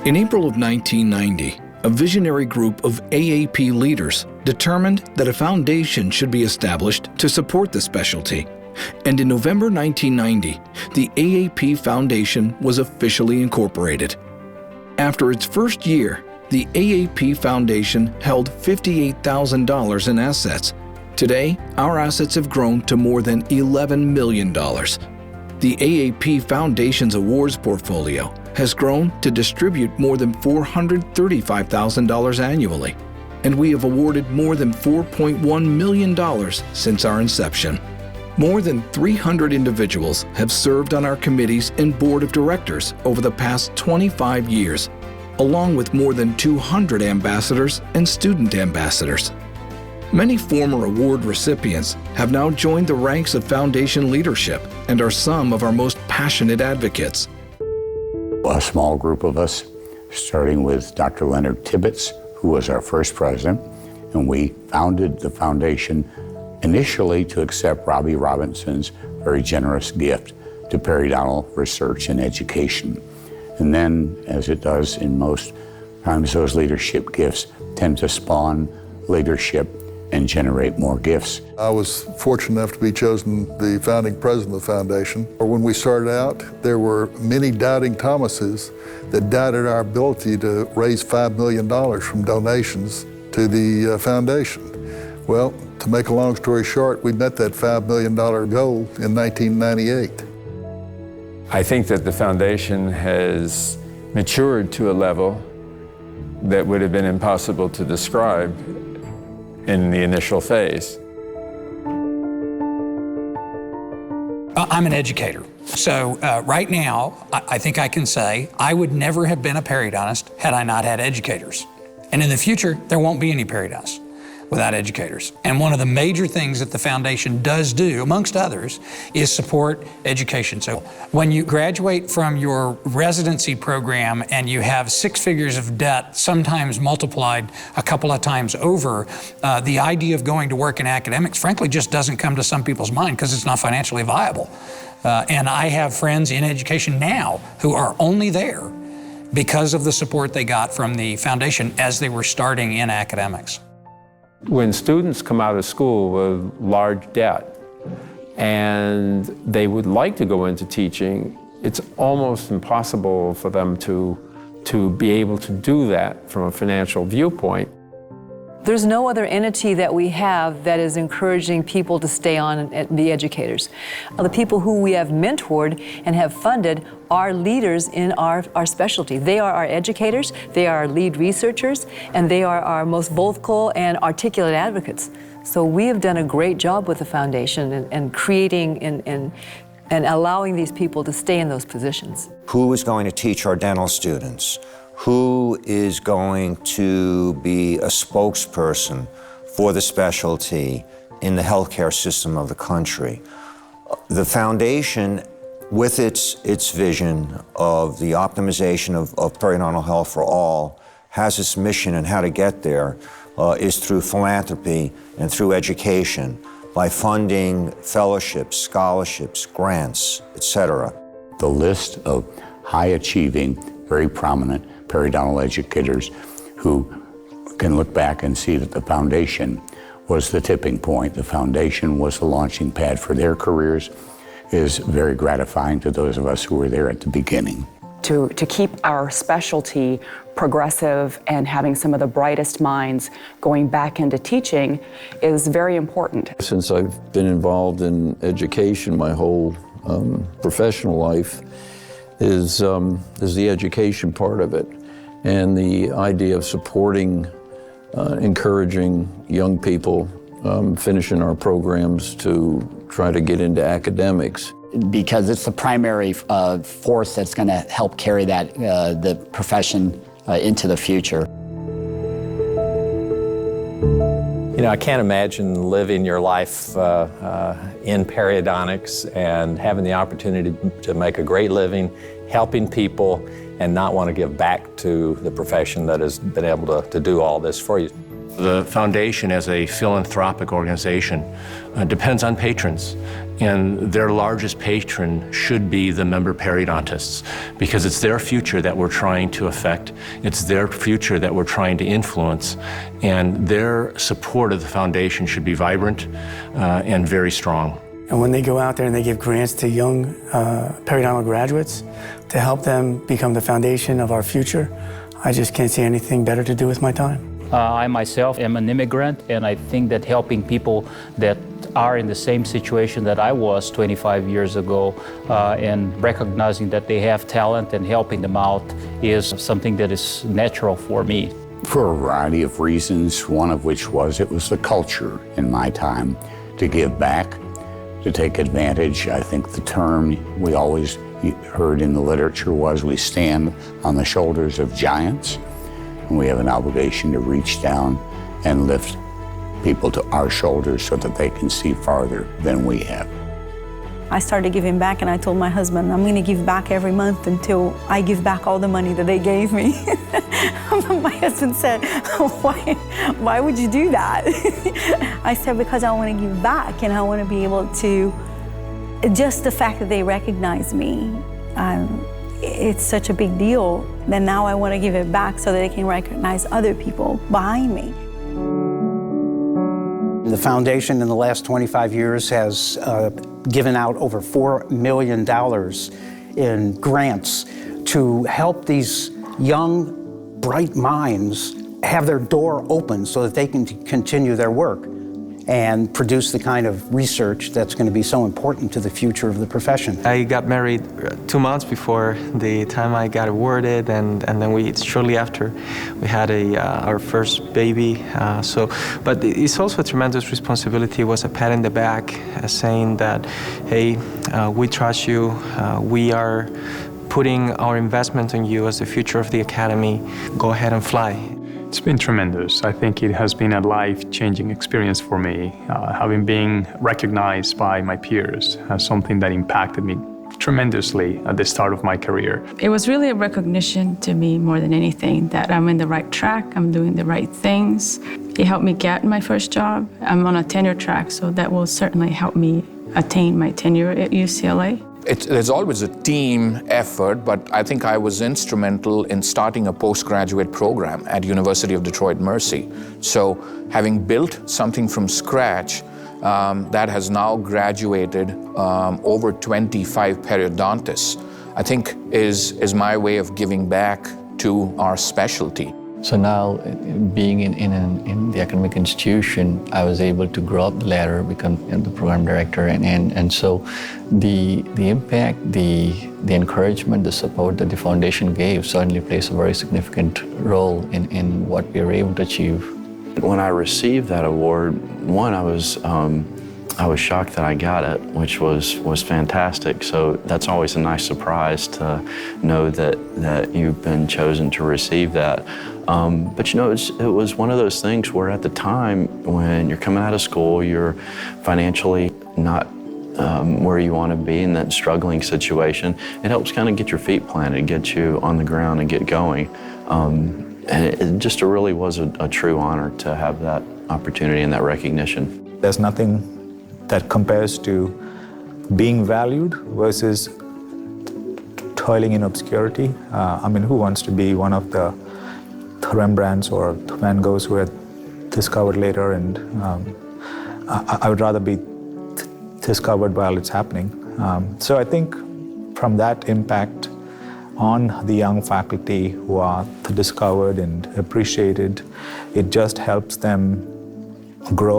In April of 1990, a visionary group of AAP leaders determined that a foundation should be established to support the specialty. And in November 1990, the AAP Foundation was officially incorporated. After its first year, the AAP Foundation held $58,000 in assets. Today, our assets have grown to more than $11 million. The AAP Foundation's awards portfolio has grown to distribute more than $435,000 annually, and we have awarded more than $4.1 million since our inception. More than 300 individuals have served on our committees and board of directors over the past 25 years, along with more than 200 ambassadors and student ambassadors. Many former award recipients have now joined the ranks of foundation leadership and are some of our most passionate advocates. A small group of us, starting with Dr. Leonard Tibbetts, who was our first president, and we founded the foundation initially to accept Robbie Robinson's very generous gift to periodontal research and education. And then, as it does in most times, those leadership gifts tend to spawn leadership and generate more gifts. I was fortunate enough to be chosen the founding president of the foundation. When we started out, there were many doubting Thomases that doubted our ability to raise $5 million from donations to the foundation. Well, to make a long story short, we met that $5 million goal in 1998. I think that the foundation has matured to a level that would have been impossible to describe in the initial phase. I'm an educator. So right now, I think I can say I would never have been a periodontist had I not had educators. And in the future, there won't be any periodontists without educators. And one of the major things that the foundation does do, amongst others, is support education. So when you graduate from your residency program and you have 6 figures of debt, sometimes multiplied a couple of times over, the idea of going to work in academics, frankly, just doesn't come to some people's mind because it's not financially viable. And I have friends in education now who are only there because of the support they got from the foundation as they were starting in academics. When students come out of school with large debt and they would like to go into teaching, it's almost impossible for them to be able to do that from a financial viewpoint. There's no other entity that we have that is encouraging people to stay on and be educators. The people who we have mentored and have funded are leaders in our specialty. They are our educators, they are our lead researchers, and they are our most vocal and articulate advocates. So we have done a great job with the foundation and creating and allowing these people to stay in those positions. Who is going to teach our dental students? Who is going to be a spokesperson for the specialty in the healthcare system of the country? The foundation, with its vision of the optimization of periodontal health for all, has its mission, and how to get there is through philanthropy and through education, by funding fellowships, scholarships, grants, etc. The list of high-achieving, very prominent periodontal educators who can look back and see that the foundation was the tipping point, the foundation was the launching pad for their careers, is very gratifying to those of us who were there at the beginning. To keep our specialty progressive and having some of the brightest minds going back into teaching is very important. Since I've been involved in education my whole professional life, is the education part of it, and the idea of supporting, encouraging young people finishing our programs to try to get into academics. Because it's the primary force that's going to help carry that the profession into the future. You know, I can't imagine living your life in periodontics and having the opportunity to make a great living, helping people, and not want to give back to the profession that has been able to do all this for you. The foundation, as a philanthropic organization, depends on patrons, and their largest patron should be the member periodontists, because it's their future that we're trying to affect, it's their future that we're trying to influence, and their support of the foundation should be vibrant and very strong. And when they go out there and they give grants to young periodontal graduates to help them become the foundation of our future, I just can't see anything better to do with my time. I myself am an immigrant, and I think that helping people that are in the same situation that I was 25 years ago and recognizing that they have talent and helping them out is something that is natural for me. For a variety of reasons, one of which was it was the culture in my time to give back, to take advantage. I think the term we always heard in the literature was we stand on the shoulders of giants. And we have an obligation to reach down and lift people to our shoulders so that they can see farther than we have. I started giving back, and I told my husband, I'm going to give back every month until I give back all the money that they gave me. My husband said, why would you do that? I said, because I want to give back, and I want to be able to, just the fact that they recognize me, it's such a big deal that now I want to give it back so that they can recognize other people behind me. The foundation in the last 25 years has given out over $4 million in grants to help these young, bright minds have their door open so that they can continue their work and produce the kind of research that's going to be so important to the future of the profession. I got married 2 months before the time I got awarded, and then shortly after we had our first baby. But it's also a tremendous responsibility. It was a pat in the back saying that, hey, we trust you, we are putting our investment on you as the future of the Academy. Go ahead and fly. It's been tremendous. I think it has been a life-changing experience for me, having been recognized by my peers as something that impacted me tremendously at the start of my career. It was really a recognition to me more than anything that I'm in the right track, I'm doing the right things. It helped me get my first job. I'm on a tenure track, so that will certainly help me attain my tenure at UCLA. There's always a team effort, but I think I was instrumental in starting a postgraduate program at University of Detroit Mercy. So having built something from scratch that has now graduated over 25 periodontists, I think is my way of giving back to our specialty. So now, being in the academic institution, I was able to grow up the ladder, become the program director, and so the impact, the encouragement, the support that the foundation gave certainly plays a very significant role in what we were able to achieve. When I received that award, one, I was shocked that I got it, which was fantastic. So that's always a nice surprise to know that you've been chosen to receive that. But you know, it was one of those things where at the time when you're coming out of school, you're financially not where you want to be in that struggling situation. It helps kind of get your feet planted, get you on the ground and get going. And it just really was a true honor to have that opportunity and that recognition. There's nothing that compares to being valued versus toiling in obscurity. I mean, who wants to be one of the Rembrandts or Van Goghs who are discovered later? And I would rather be discovered while it's happening. So I think from that impact on the young faculty who are discovered and appreciated, it just helps them grow.